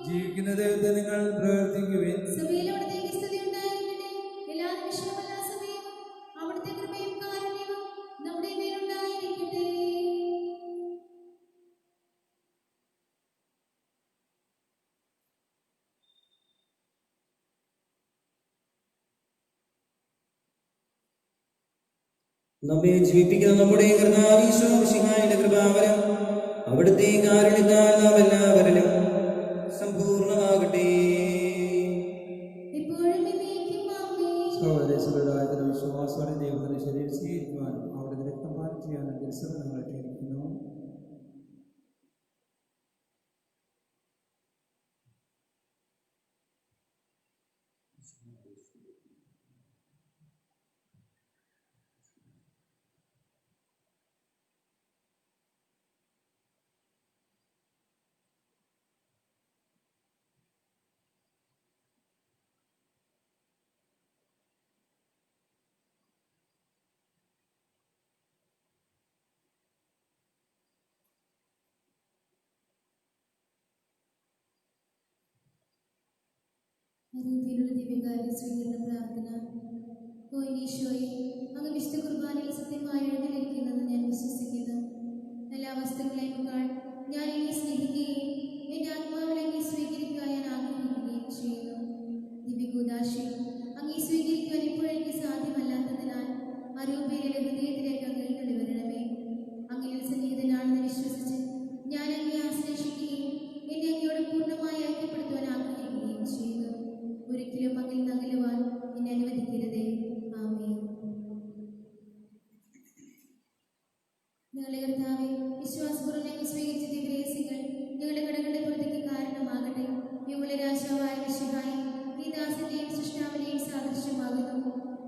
ജീവിക്കുന്ന ദൈവത്തെ നിങ്ങൾ പ്രവർത്തിക്കുവിൻ. നമ്മെ ജീവിപ്പിക്കുന്ന നമ്മുടെ കർത്താവ് ഈശോ മിശിഹായുടെ കൃപാവരം അവിടുത്തെ കാരുണ്യത്താൽ നാം എല്ലാവരിലും സമ്പൂർണ്ണമാകട്ടെ. സഹോദരങ്ങളുടെ വിശ്വാസത്തോടെ ദൈവത്തിന്റെ ശരീരം സ്വീകരിക്കുവാനും അവിടുത്തെ രക്തം പാനം ചെയ്യാനും ദിവസം നമ്മളെ ക്ഷണിക്കുന്നു. ദിവ്യകാര്യ സ്വീകരണ പ്രാർത്ഥന. ഓ ഈശോയെ, അങ്ങ് വിശുദ്ധ കുർബാനയിൽ സത്യമായി എഴുന്നള്ളിരിക്കുന്നെന്ന് ഞാൻ വിശ്വസിക്കുന്നു. എല്ലാ വസ്തുക്കളെക്കാൾ ഞാൻ എന്നെ സ്നേഹിക്കുകയും എൻ്റെ ആത്മാവിൽ അങ്ങേ സ്വീകരിക്കാൻ ഞാൻ ആഗ്രഹിക്കുകയും ചെയ്യുന്നു. ദിവ്യകൂദാശയം അങ്ങേ സ്വീകരിക്കാൻ ഇപ്പോഴെനിക്ക് സാധ്യമല്ലാത്തതിനാൽ അരൂപയിലെ ഹൃദയത്തിലേക്ക് അങ്ങ് എഴുന്നള്ളി വരണമേ. അങ്ങയിൽ സന്നിഹിതനാണെന്ന് വിശ്വസിച്ച് ഞാൻ അങ്ങേ ആശ്ലേഷിക്കുകയും എന്നെ അങ്ങയോട് പൂർണ്ണമായി ഐക്യപ്പെടുത്തുവാൻ ആഗ്രഹിക്കുകയും ചെയ്യുന്നു. ഒരിക്കലും അങ്ങിൽ നകലുവാൻ എന്നെ അനുവദിക്കരുതേ. ആമേൻ. ഞങ്ങളുടെ കർത്താവേ, വിശ്വാസപൂർവ്വം ഞങ്ങൾ സ്വീകരിച്ച ദിവ്യരഹസ്യങ്ങൾ ഞങ്ങളുടെ കടങ്ങളുടെ പുറത്തേക്ക് കാരണമാകട്ടെ. വിമലരാശാവായ മിശിഹായേ, ഈ ദാസന്റെയും സൃഷ്ടാവിന്റെയും സാദൃശ്യമാകുന്നു.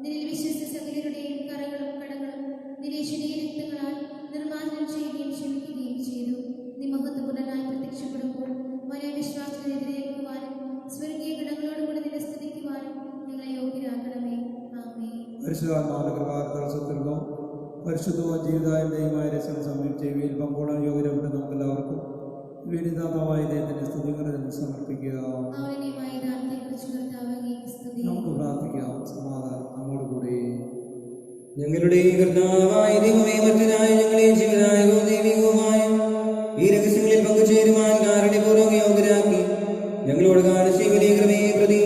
നിന്നിൽ വിശ്വസിച്ച സകലരുടെയും കറകളും കടങ്ങളും നിരേശനീയ രക്തങ്ങളാൽ നിർമ്മാർജ്ജനം ചെയ്യുകയും ക്ഷമിക്കുകയും ചെയ്തു. നീ മഹത്വപൂർണ്ണനായി പ്രത്യക്ഷപ്പെടുമ്പോൾ വലിയ വിശ്വാസത്തെ എതിരേൽക്കുവാനും സ്വർഗീയ ഗണങ്ങളോടുകൂടി നിന്നെ സ്തുതിക്കുവാനും ഞങ്ങളെ യോഗ്യരാക്കണമേ. ആമേൻ. പരിശുദ്ധാത്മാവിന്റെ കൃപാകരസത്തിലോ പരിശുദ്ധവും ജീവിതാന്റെയുമായ രസം സംയുക്തയിൽ പങ്കോളാൻ യോഗ്യരായിട്ട് നമുക്ക് എല്ലാവർക്കും വീണിതാതാവായ ദൈവത്തിന്റെ സ്തുതികളെ സമർപ്പിക്കുക. നമുക്ക് പ്രാർത്ഥിക്കാം. സമാധാനം നമ്മോടുകൂടി. ഞങ്ങളുടെ കർത്താവായ ദൈവമേ, മറ്റനായ ഞങ്ങളെ ജീവനായകവും ദൈവികവുമായ ഈ രഹസ്യങ്ങളിൽ പങ്കുചേരുവാൻ കാരുണ്യപൂർവ്വം യോഗ്യരാക്കി ഞങ്ങളോട് കാണിച്ച കൃപയെ പ്രതി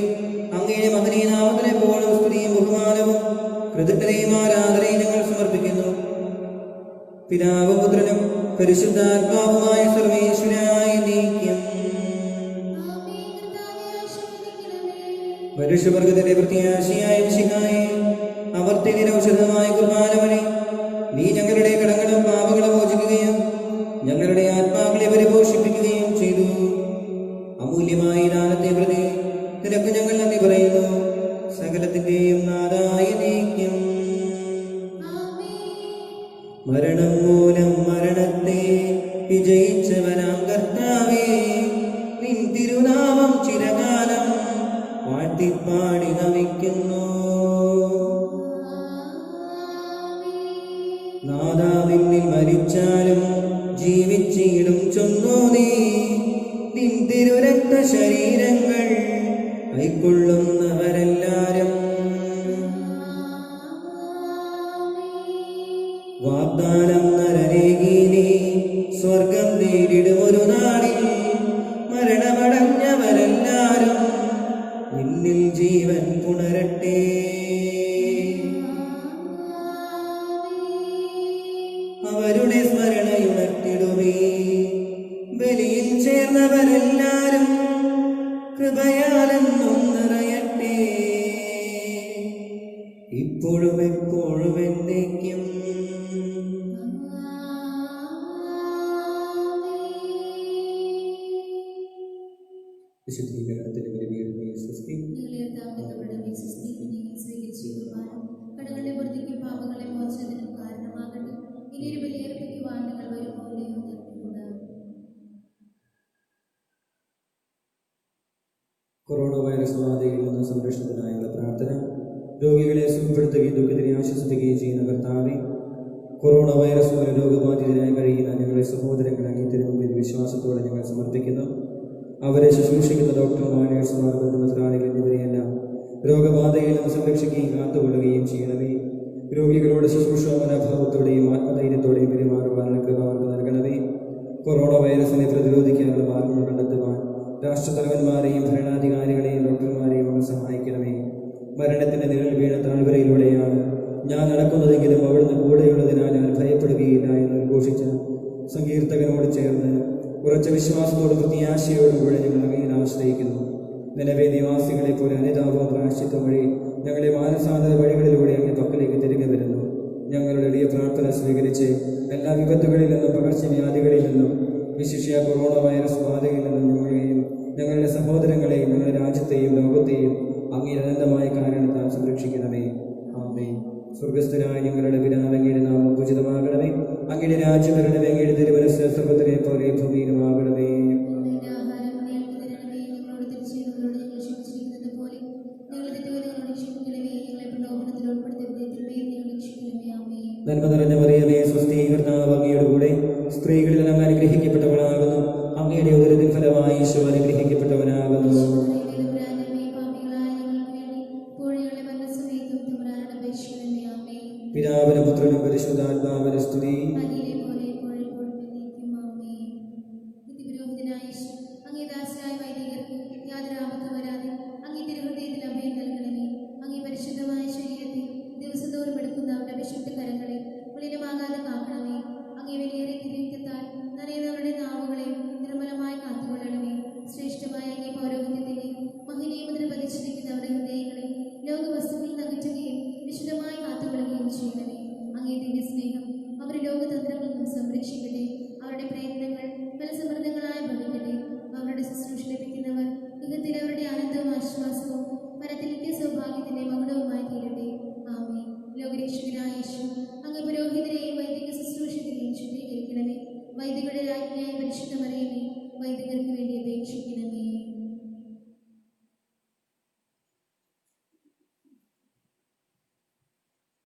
അങ്ങയുടെ മഹനീയ നാമത്തിന് എപ്പോഴും സ്തുതിയും ബഹുമാനവും കൃതജ്ഞതയും ആരാധനയും ഞങ്ങൾ സമർപ്പിക്കുന്നു. പിതാവും പുത്രനും പരിശുദ്ധാത്മാവുമായ സർവേശ്വരായ നീക്കം. മനുഷ്യവർഗത്തിന്റെ പ്രത്യാശയായ മിശിഹായേ, അവർത്തി നിരൗഷധമായ കുർബാന വഴി നീ ഞങ്ങളുടെ കടങ്ങളും പാപങ്ങളും മോചിക്കുകയും ഞങ്ങളുടെ ആത്മാക്കളെ പരിപോഷിപ്പിക്കുകയും ചെയ്തു. അമൂല്യമായ ദാനത്തെ പ്രതി നിനക്ക് ഞങ്ങൾ നന്ദി പറയുന്നു. സകലത്തിന്റെയും നാഥായ നീക്കം. മരണം മൂലം മരണത്തെ വിജയിച്ചവനാം കർത്താവേ, നിൻ തിരുനാമം ചിരകാലം വാഴ്ത്തിപ്പാടി നമിക്കുന്നു. നാഥാ, നിന്നിൽ മരിച്ചാലും ജീവിച്ചിടും ചൊന്നു നീ. നിൻ തിരുരക്ത ശരീരങ്ങൾ കൈക്കൊള്ളുന്നവരെല്ലാരും വാഗ്ദാനം നരരേകീനി സ്വർഗം നേരിടും ഒരു നാളിൽ. മരണമടഞ്ഞവരെല്ലാരും നിന്നിൽ ജീവൻ പുണരട്ടെ. അവരുടെ സ്മരണയുണർത്തിടുമേ. ബലിയിൽ ചേർന്നവരെല്ലാരും കൃപയാലെന്നും നിറയട്ടെ. ഇപ്പോഴും എപ്പോഴും എന്നേക്കും. വിശുദ്ധീകരണത്തിന്റെ പരിവീടുമേ സ്വസ്തി. കടകളുടെ പുറത്തേക്ക് പാപങ്ങളെ മോചനത്തിനും കാരണമാകട്ടെ. ഇനിയൊരു ബലിയർപ്പിക്കുവാൻ നിങ്ങൾ വരുമ്പോഴേയും കൊറോണ വൈറസ് വൈറസ് ബാധയിൽ നിന്ന് സംരക്ഷണത്തിനായുള്ള പ്രാർത്ഥന. രോഗികളെ സുഖപ്പെടുത്തുകയും ദുഃഖത്തിനെ ആശ്വസിപ്പിക്കുകയും ചെയ്യുന്ന കർത്താവെ, കൊറോണ വൈറസ് മൂലം രോഗബാധിതരായി കഴിയുന്ന ഞങ്ങളെ സഹോദരങ്ങൾ അങ്ങേ തിരുമുമ്പിൽ വിശ്വാസത്തോടെ ഞങ്ങൾ സമർപ്പിക്കുന്നു. അവരെ ശുശ്രൂഷിക്കുന്ന ഡോക്ടർമാർ, നഴ്സുമാർ, ബന്ധുമിത്രാദികൾ എന്നിവരെയെല്ലാം രോഗബാധയിൽ നിന്ന് സംരക്ഷിക്കുകയും കാത്തുകൊള്ളുകയും ചെയ്യണമേ. രോഗികളോട് ശുശ്രൂഷ മനോഭാവത്തോടെയും ആത്മധൈര്യത്തോടെയും പെരുമാറുവാനുള്ള കൃപ അവർക്ക് നൽകണമേ. കൊറോണ വൈറസിനെ പ്രതിരോധിക്കാനുള്ള മാർഗങ്ങൾ കണ്ടെത്തുവാൻ രാഷ്ട്രതലവന്മാരെയും ഭരണാധികാരികളെയും ഡോക്ടർമാരെയും അവർ സഹായിക്കണമേ. മരണത്തിന്റെ നിഴൽ വീണ താഴ്വരയിലൂടെയാണ് ഞാൻ നടക്കുന്നതെങ്കിലും അവിടുന്ന് കൂടെയുള്ളതിനാൽ ഞാൻ ഭയപ്പെടുകയില്ല എന്ന് ഉദ്ഘോഷിച്ച സങ്കീർത്തകനോട് ചേർന്ന് ഉറച്ച വിശ്വാസത്തോടും പ്രത്യാശയോടും കൂടെ ഞങ്ങൾ അങ്ങയിൽ ആശ്രയിക്കുന്നു. നിലവേ നിവാസികളെ പോലെ അനുതാപവും പ്രായശ്ചിത്തം വഴി ഞങ്ങളെ മാനസാന്തര വഴികളിലൂടെ അങ്ങേ പക്കലേക്ക് തിരികെ വരുന്നു. ഞങ്ങളുടെ എളിയ പ്രാർത്ഥന സ്വീകരിച്ച് എല്ലാ വിപത്തുകളിൽ നിന്നും പകർച്ചവ്യാധികളിൽ നിന്നും വിശിഷ്യ കൊറോണ വൈറസ് ബാധയിൽ നിന്നും ഞങ്ങളെയും ഞങ്ങളുടെ സഹോദരങ്ങളെയും ഞങ്ങളുടെ രാജ്യത്തെയും ലോകത്തെയും അങ്ങേ അനന്തമായ കാരണത്താൽ സംരക്ഷിക്കണമേ. ആമേൻ. സ്വർഗസ്ഥനായ ഞങ്ങളുടെ പിതാവേ, അങ്ങയുടെ നാമം പൂജിതമാകണമേ. അങ്ങയുടെ രാജ്യം വരണമേ. അങ്ങയുടെ തിരുമനസ്സ് സ്വർഗ്ഗത്തിലെ പോലെ ഭൂമിയിലുമാകണമേ. ഞങ്ങളുടെ ആഹാരം ഞങ്ങൾക്ക് തരണമേ. ഞങ്ങളോട് തെറ്റ് ചെയ്യുന്നവരോട് ഞങ്ങൾ ക്ഷമിച്ചിരിക്കുന്നത് പോലെ ഞങ്ങളുടെ തെറ്റുകൾ ഞങ്ങളോട് ക്ഷമിക്കണമേ. ഞങ്ങളെ പ്രലോഭനത്തിൽ ഉൾപ്പെടുത്തരുതേ, തിന്മയിൽ ഞങ്ങളെ രക്ഷിക്കണമേ. ആമേൻ. നന്മ നിറഞ്ഞ മറിയമേ, സ്വസ്തി, കർത്താവ് അങ്ങയുടെ കൂടെ സ്ത്രീകളിൽ അങ്ങ് അനുഗ്രഹിക്കപ്പെട്ടവളാകുന്നു. അങ്ങയുടെ ഉദരത്തിൻ ഫലമായി ഈശോ അനുഗ്രഹിക്കപ്പെട്ടവനാകുന്നു. പിതാവിനും പുത്രനും പരിശുദ്ധാത്മാവിനും സ്തുതി.